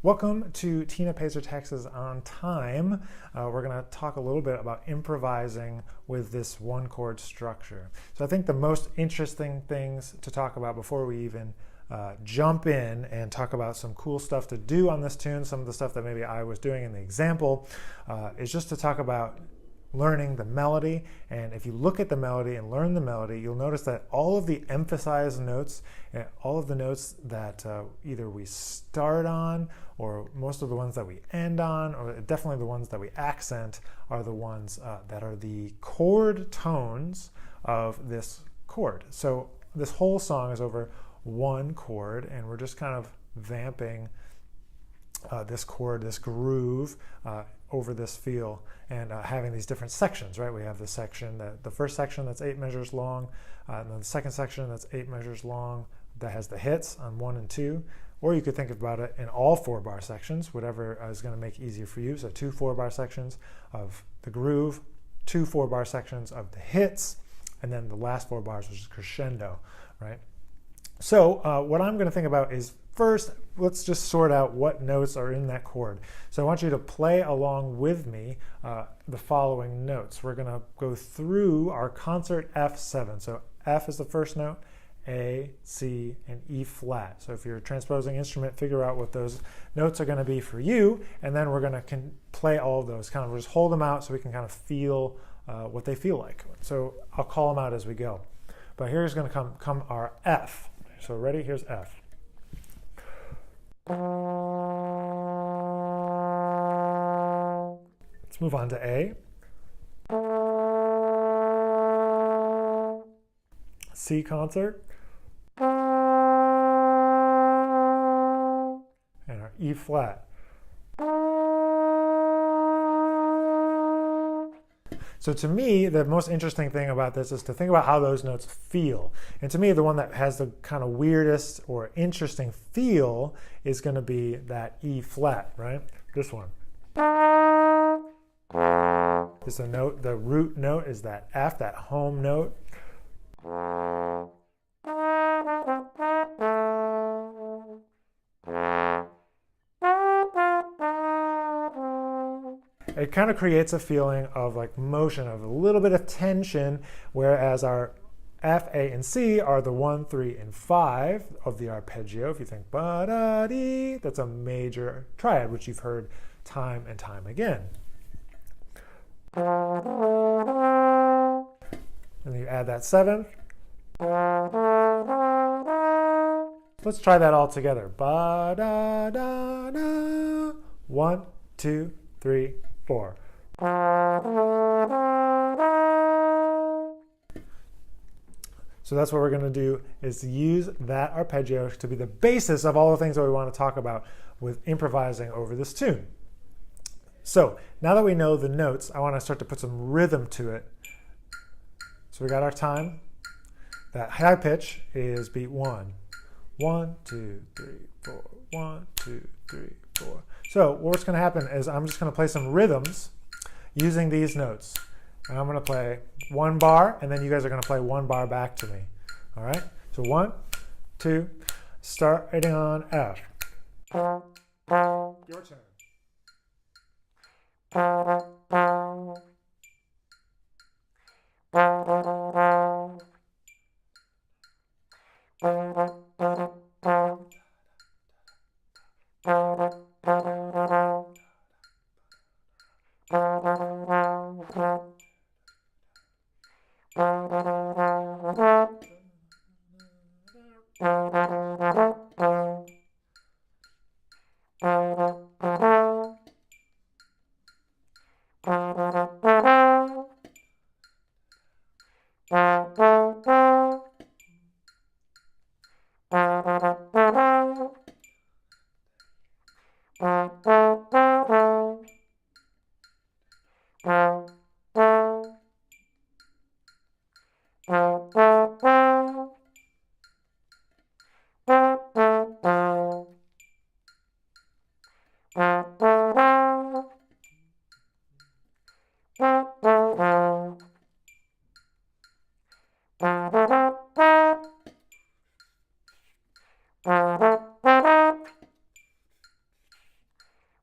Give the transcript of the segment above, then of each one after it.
Welcome to Tina Pays Her Taxes on Time. We're going to talk a little bit about improvising with this one chord structure. So I think the most interesting things to talk about before we even jump in and talk about some cool stuff to do on this tune, some of the stuff that maybe I was doing in the example, is just to talk about learning the melody. And if you look at the melody and learn the melody, you'll notice that all of the emphasized notes, all of the notes that either we start on, or most of the ones that we end on, or definitely the ones that we accent, are the ones that are the chord tones of this chord. So this whole song is over one chord, and we're just kind of vamping this chord, this groove, over this feel, and having these different sections, right? We have the section, the first section that's 8 measures long, and then the second section that's 8 measures long that has the hits on 1 and 2. Or you could think about it in all 4-bar sections, whatever is going to make it easier for you. So 2 4-bar sections of the groove, 2 4-bar sections of the hits, and then the last 4 bars, which is crescendo, right? So what I'm going to think about is, first, let's just sort out what notes are in that chord. So I want you to play along with me the following notes. We're going to go through our concert F7. So F is the first note, A, C, and E flat. So if you're a transposing instrument, figure out what those notes are going to be for you, and then we're going to play all of those. Kind of just hold them out so we can kind of feel what they feel like. So I'll call them out as we go. But here's going to come our F. So ready? Here's F. Let's move on to A. C concert. And our E flat. So to me, the most interesting thing about this is to think about how those notes feel. And to me, the one that has the kind of weirdest or interesting feel is going to be that E flat, right? This one. It's a note, the root note is that F, that home note. It kind of creates a feeling of like motion, of a little bit of tension, whereas our F, A, and C are the 1, 3, and 5 of the arpeggio. If you think ba-da-dee, that's a major triad, which you've heard time and time again. And then you add that 7th. Let's try that all together. Ba-da-da-da. 1, 2, 3, 4. So that's what we're going to do, is to use that arpeggio to be the basis of all the things that we want to talk about with improvising over this tune. So now that we know the notes, I want to start to put some rhythm to it. So we got our time. That high pitch is beat 1. 1, 2, 3, 4. 1, 2, 3, 4. So what's going to happen is I'm just going to play some rhythms using these notes. And I'm going to play 1 bar, and then you guys are going to play 1 bar back to me. All right? So 1, 2, starting on F. Your turn.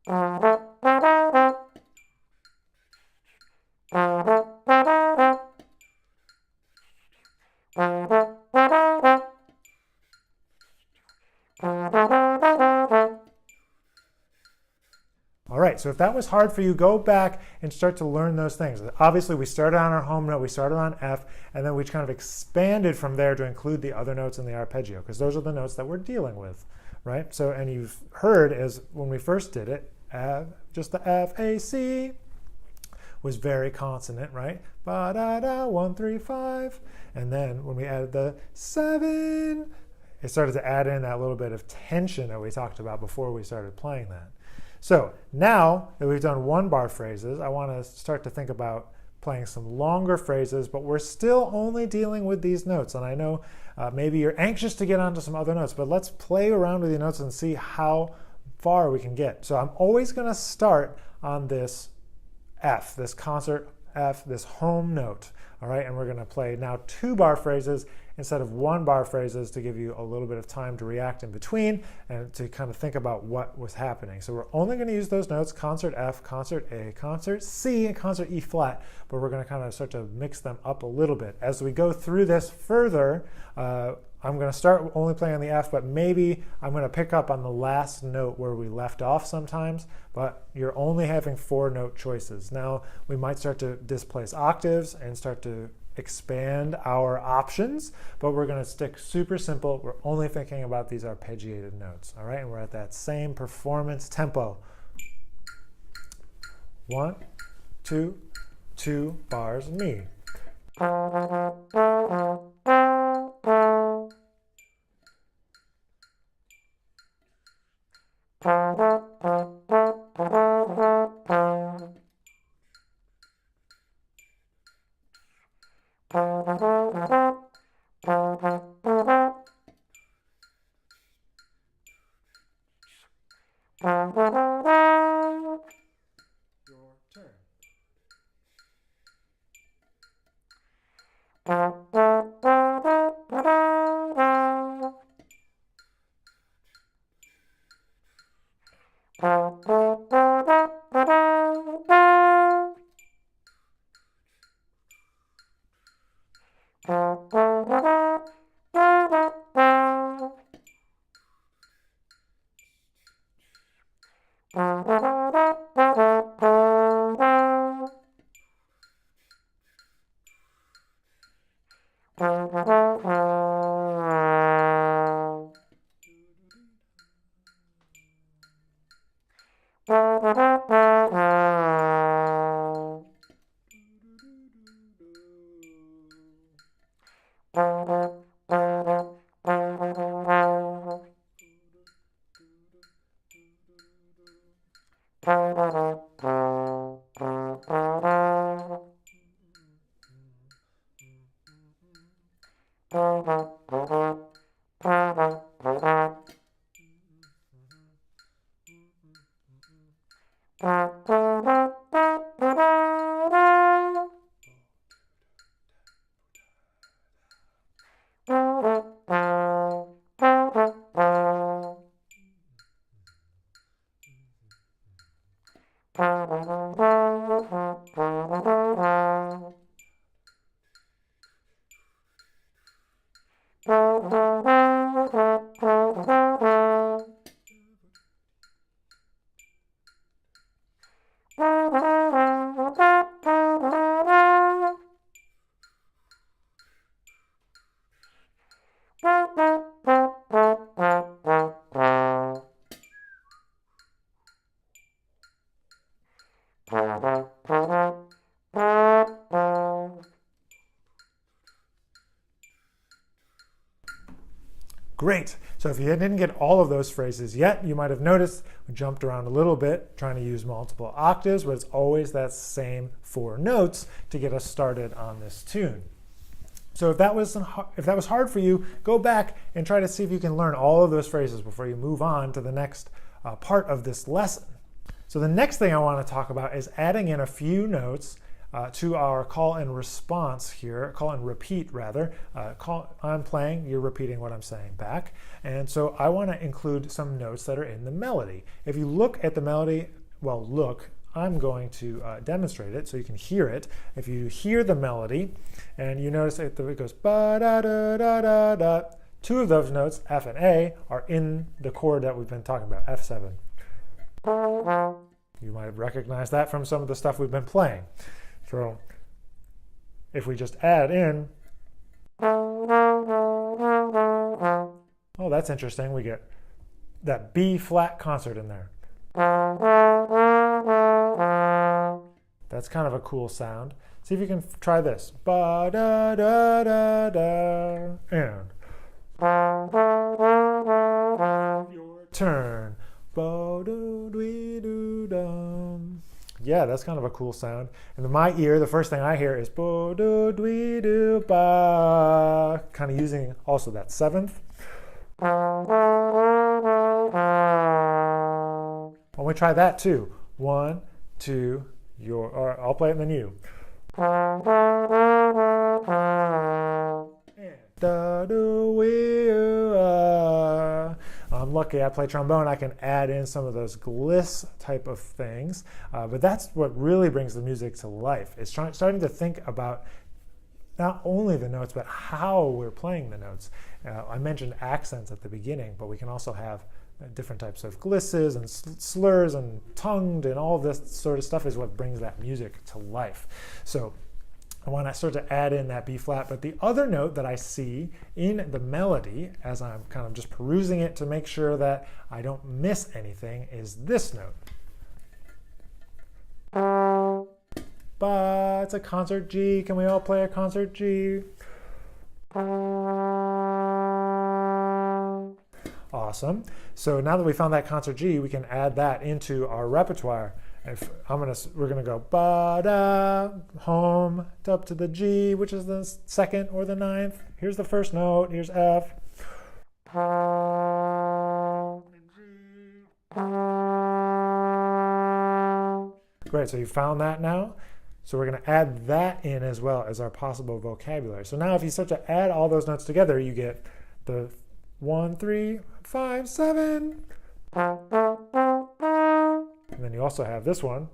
All right, so if that was hard for you, go back and start to learn those things. Obviously, we started on our home note, we started on F, and then we kind of expanded from there to include the other notes in the arpeggio, because those are the notes that we're dealing with, right? So, and you've heard as when we first did it, just the F, A, C was very consonant, right? Ba da da, 1, 3, 5. And then when we added the 7, it started to add in that little bit of tension that we talked about before we started playing that. So now that we've done one bar phrases, I want to start to think about playing some longer phrases, but we're still only dealing with these notes. And I know maybe you're anxious to get onto some other notes, but let's play around with the notes and see how far we can get. So I'm always going to start on this F, this concert F, this home note. All right, and we're going to play now 2 bar phrases instead of 1 bar phrases to give you a little bit of time to react in between and to kind of think about what was happening. So we're only going to use those notes, concert F, concert A, concert C, and concert E flat, but we're going to kind of start to mix them up a little bit. As we go through this further, I'm going to start only playing on the F, but maybe I'm going to pick up on the last note where we left off sometimes, but you're only having 4 note choices. Now we might start to displace octaves and start to expand our options, but we're going to stick super simple. We're only thinking about these arpeggiated notes, all right? And we're at that same performance tempo. 1, 2, 2 bars, mi. Your turn. Great. So if you didn't get all of those phrases yet, you might have noticed we jumped around a little bit trying to use multiple octaves, but it's always that same 4 notes to get us started on this tune. So if that was hard for you, go back and try to see if you can learn all of those phrases before you move on to the next part of this lesson. So the next thing I want to talk about is adding in a few notes to our call and response here, call and repeat rather. I'm playing, you're repeating what I'm saying back. And so I want to include some notes that are in the melody. If you look at the melody well, look, I'm going to demonstrate it so you can hear it. If you hear the melody and you notice it goes ba da da da da da, two of those notes, F and A, are in the chord that we've been talking about, F7. You might have recognized that from some of the stuff we've been playing. So if we just add in, oh, that's interesting. We get that B flat concert in there. That's kind of a cool sound. See if you can try this. Ba da da da da, and your turn. Bo do dwee doo dum. Yeah, that's kind of a cool sound. And in my ear, the first thing I hear is bo do dwee doo ba, kind of using also that seventh. When we try that too. 1, 2, your, or I'll play it and then you. Da do wee I'm lucky I play trombone. I can add in some of those gliss type of things, but that's what really brings the music to life. It's starting to think about not only the notes, but how we're playing the notes. I mentioned accents at the beginning, but we can also have different types of glisses and slurs and tongued, and all this sort of stuff is what brings that music to life. So I want to start to add in that B flat, but the other note that I see in the melody as I'm kind of just perusing it to make sure that I don't miss anything is this note. Ba, it's a concert G. Can we all play a concert G? Awesome. So now that we found that concert G, we can add that into our repertoire. If we're gonna go ba da, home, up to the G, which is the second or the ninth. Here's the first note. Here's F. Great. So you found that now. So we're gonna add that in as well as our possible vocabulary. So now if you start to add all those notes together, you get the 1, 3, 5, 7. And then you also have this one,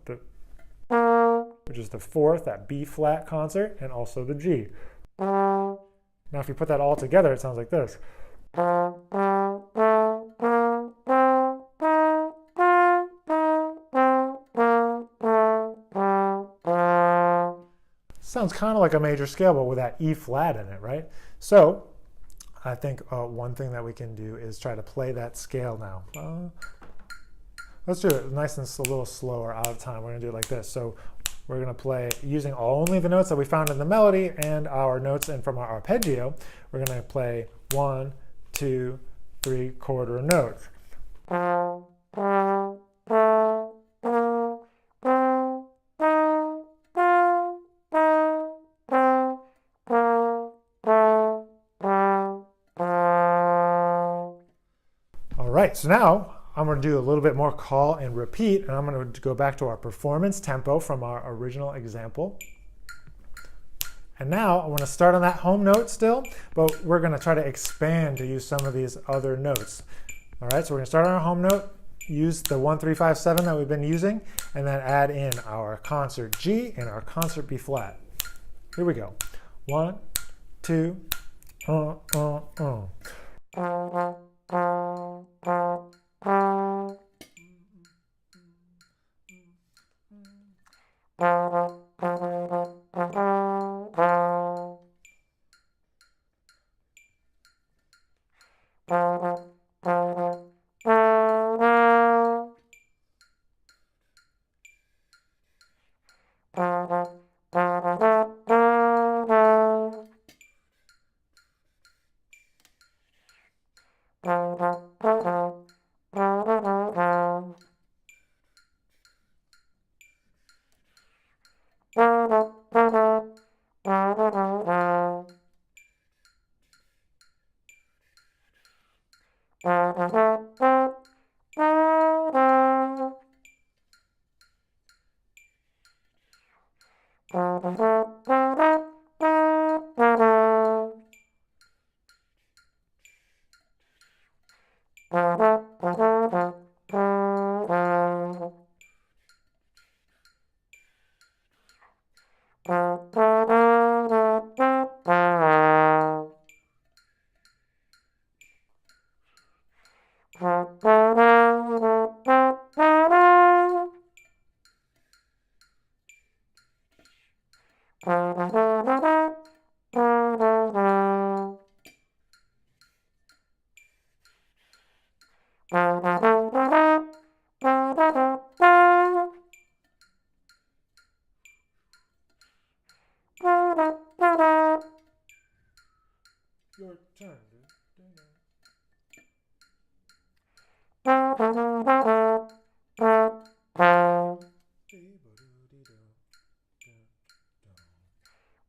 which is the fourth, that B flat concert, and also the G. Now if you put that all together, it sounds like this. Sounds kind of like a major scale, but with that E flat in it, right? So I think one thing that we can do is try to play that scale now. Let's do it nice and a little slower out of time. We're going to do it like this. So we're going to play using only the notes that we found in the melody and our notes and from our arpeggio. We're going to play 1, 2, 3 quarter notes. All right, so now I'm going to do a little bit more call and repeat, and I'm going to go back to our performance tempo from our original example. And now I want to start on that home note still, but we're going to try to expand to use some of these other notes. All right, so we're going to start on our home note, use the 1, 3, 5, 7 that we've been using, and then add in our concert G and our concert B flat. Here we go. 1, 2,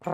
Okay,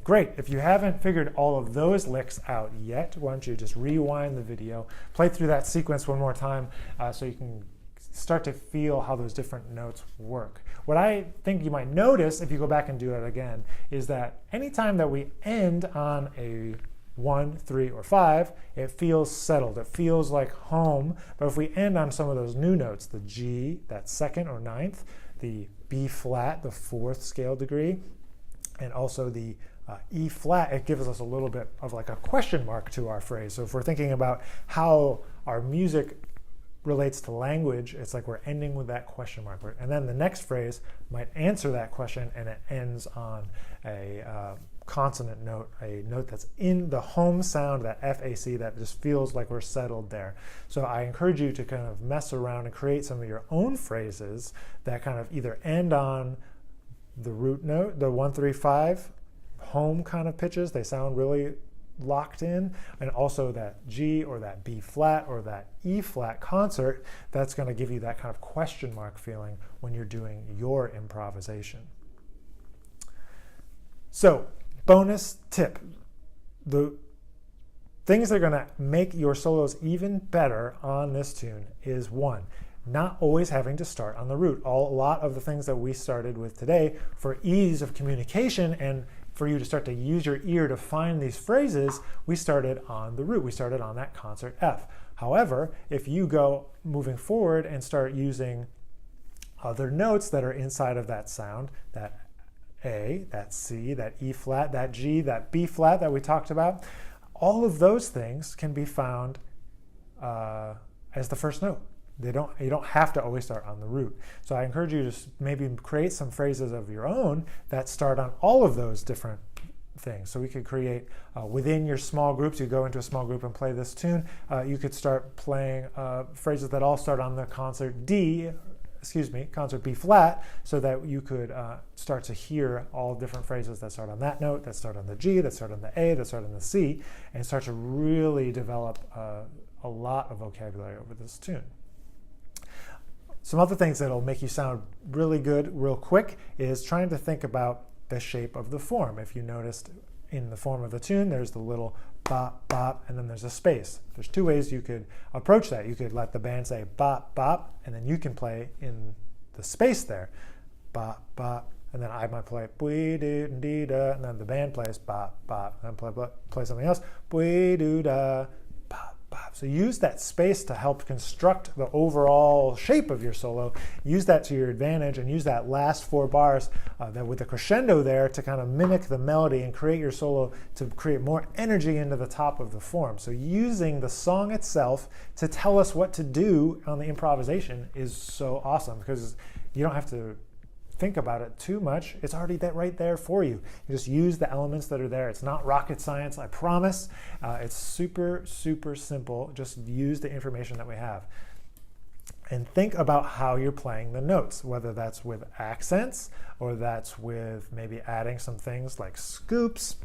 great. If you haven't figured all of those licks out yet, why don't you just rewind the video, play through that sequence one more time so you can start to feel how those different notes work. What I think you might notice if you go back and do it again is that anytime that we end on a 1, 3, or 5, it feels settled. It feels like home. But if we end on some of those new notes, the G, that second or ninth, the B flat, the fourth scale degree, and also the E flat, it gives us a little bit of like a question mark to our phrase. So if we're thinking about how our music relates to language, it's like we're ending with that question mark. And then the next phrase might answer that question, and it ends on a consonant note, a note that's in the home sound, that FAC, that just feels like we're settled there. So I encourage you to kind of mess around and create some of your own phrases that kind of either end on the root note, the 1, 3, 5 home kind of pitches. They sound really locked in. And also that G or that B flat or that E flat concert, that's going to give you that kind of question mark feeling when you're doing your improvisation. So, bonus tip. The things that are going to make your solos even better on this tune is, one, not always having to start on the root. A lot of the things that we started with today, for ease of communication and for you to start to use your ear to find these phrases, we started on the root. We started on that concert F. However, if you go moving forward and start using other notes that are inside of that sound, that A, that C, that E flat, that G, that B flat that we talked about, all of those things can be found as the first note. You don't have to always start on the root. So I encourage you to maybe create some phrases of your own that start on all of those different things. So we could create within your small groups, you go into a small group and play this tune, you could start playing phrases that all start on the concert concert B flat, so that you could start to hear all different phrases that start on that note, that start on the G, that start on the A, that start on the C, and start to really develop a lot of vocabulary over this tune. Some other things that'll make you sound really good real quick is trying to think about the shape of the form. If you noticed in the form of the tune, there's the little bop, bop, and then there's a space. There's two ways you could approach that. You could let the band say bop, bop, and then you can play in the space there. Bop, bop, and then I might play bwee doo dee da, and then the band plays bop, bop, and then play something else, bwee doo da, bop, bop. So use that space to help construct the overall shape of your solo. Use that to your advantage, and use that last 4 bars that with the crescendo there to kind of mimic the melody and create your solo to create more energy into the top of the form. So using the song itself to tell us what to do on the improvisation is so awesome, because you don't have to think about it too much. It's already right there for you. You just use the elements that are there. It's not rocket science, I promise. It's super, super simple. Just use the information that we have. And think about how you're playing the notes, whether that's with accents or that's with maybe adding some things like scoops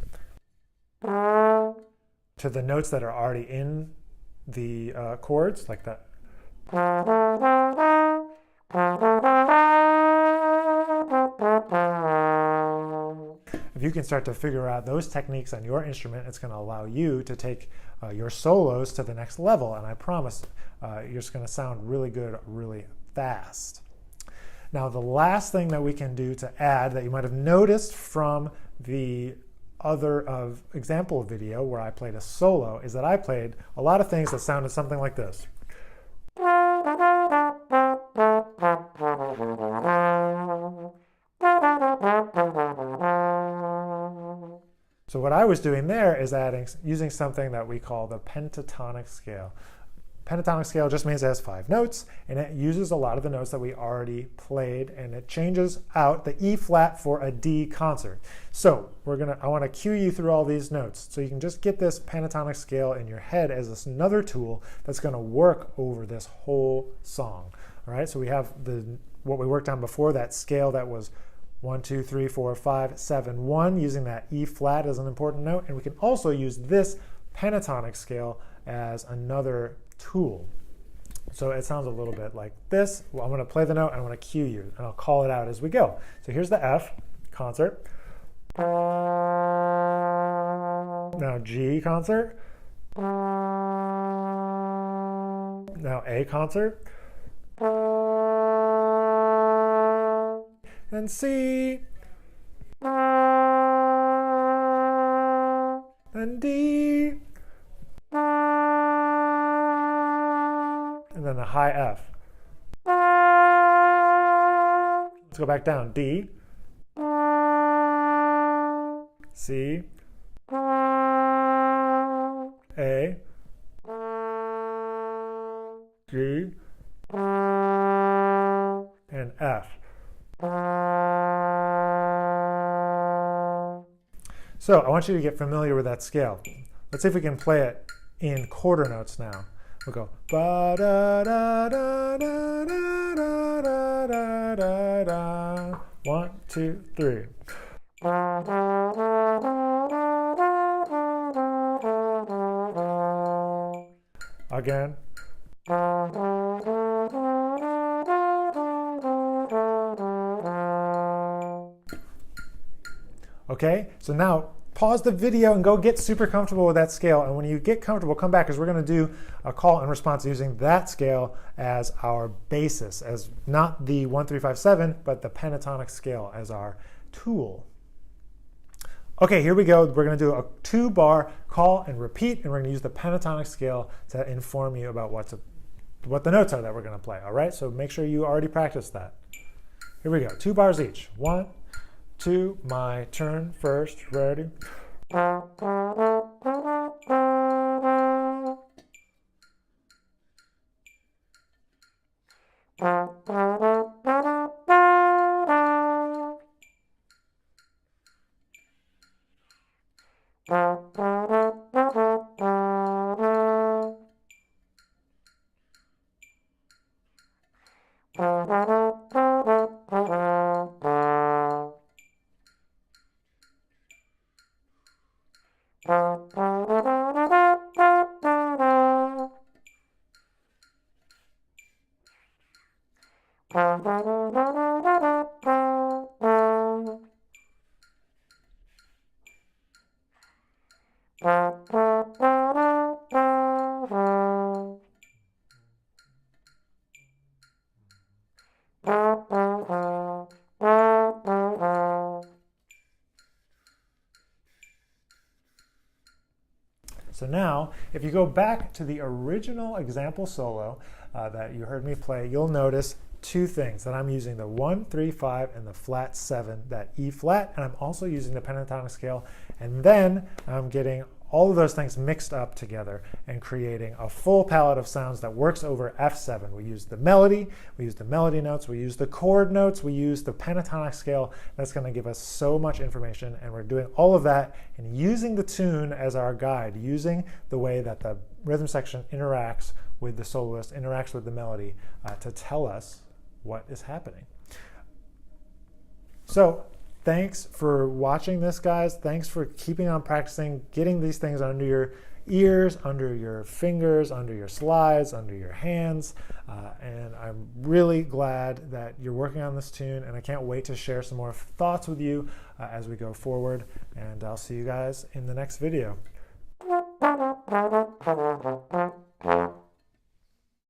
to the notes that are already in the chords, like that. If you can start to figure out those techniques on your instrument, it's going to allow you to take your solos to the next level. And I promise you're just going to sound really good, really fast. Now, the last thing that we can do to add that you might have noticed from the other example video where I played a solo is that I played a lot of things that sounded something like this. So what I was doing there is using something that we call the pentatonic scale. pentatonic scale just means it has 5 notes, and it uses a lot of the notes that we already played, and it changes out the E flat for a D concert. So I want to cue you through all these notes so you can just get this pentatonic scale in your head as another tool that's going to work over this whole song. All right, so we have what we worked on before, that scale that was 1, 2, 3, 4, 5, 7, 1, using that E flat as an important note. And we can also use this pentatonic scale as another tool. So it sounds a little bit like this. Well, I'm going to play the note and I'm going to cue you, and I'll call it out as we go. So here's the F, concert. Now G, concert. Now A, concert. Then C, then D, and then the high F. Let's go back down. D, C, A, G, and F. So I want you to get familiar with that scale. Let's see if we can play it in quarter notes now. We'll go ba da da da da da da da da da. 1, 2, 3. Again. Okay, so now pause the video and go get super comfortable with that scale. And when you get comfortable, come back, because we're going to do a call and response using that scale as our basis, as not the 1, 3, 5, 7, but the pentatonic scale as our tool. Okay, here we go. We're going to do a 2-bar call and repeat, and we're going to use the pentatonic scale to inform you about what the notes are that we're going to play. All right, so make sure you already practiced that. Here we go, 2 bars each. 1, 2, my turn first, ready? So now, if you go back to the original example solo that you heard me play, you'll notice 2 things, that I'm using the 1, 3, 5, and the flat 7, that E flat, and I'm also using the pentatonic scale, and then I'm getting all of those things mixed up together and creating a full palette of sounds that works over F7. We use the melody, we use the melody notes, we use the chord notes, we use the pentatonic scale. That's going to give us so much information, and we're doing all of that and using the tune as our guide, using the way that the rhythm section interacts with the soloist, interacts with the melody to tell us what is happening. So thanks for watching this, guys. Thanks for keeping on practicing, getting these things under your ears, under your fingers, under your slides, under your hands. And I'm really glad that you're working on this tune, and I can't wait to share some more thoughts with you as we go forward. And I'll see you guys in the next video.